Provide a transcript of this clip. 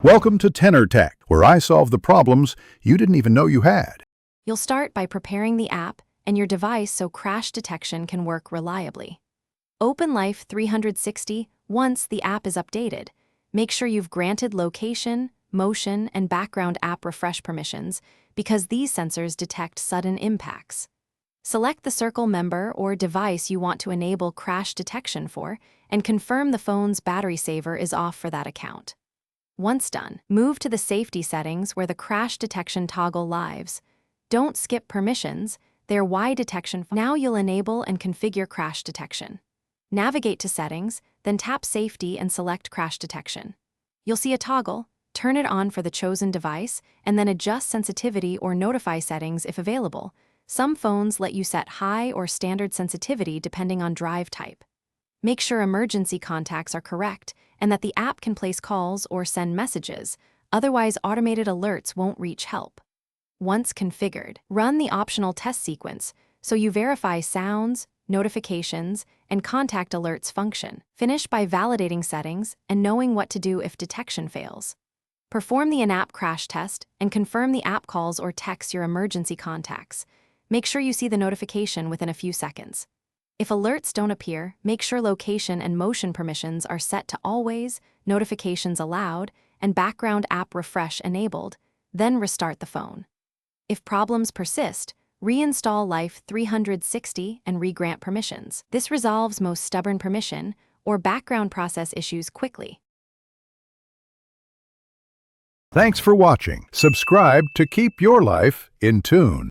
Welcome to Tenor Tech, where I solve the problems you didn't even know you had. You'll start by preparing the app and your device so crash detection can work reliably. Open Life360 once the app is updated. Make sure you've granted location, motion, and background app refresh permissions because these sensors detect sudden impacts. Select the circle member or device you want to enable crash detection for and confirm the phone's battery saver is off for that account. Once done, move to the safety settings where the crash detection toggle lives. Don't skip permissions, they're Y detection. Now you'll enable and configure crash detection. Navigate to Settings, then tap Safety and select Crash Detection. You'll see a toggle, turn it on for the chosen device, and then adjust sensitivity or notify settings if available. Some phones let you set high or standard sensitivity depending on drive type. Make sure emergency contacts are correct and that the app can place calls or send messages, otherwise automated alerts won't reach help. Once configured, run the optional test sequence so you verify sounds, notifications, and contact alerts function. Finish by validating settings and knowing what to do if detection fails. Perform the in-app crash test and confirm the app calls or texts your emergency contacts. Make sure you see the notification within a few seconds. If alerts don't appear, make sure location and motion permissions are set to always, notifications allowed, and background app refresh enabled, then restart the phone. If problems persist, reinstall Life360 and re-grant permissions. This resolves most stubborn permission or background process issues quickly. Thanks for watching. Subscribe to keep your life in tune.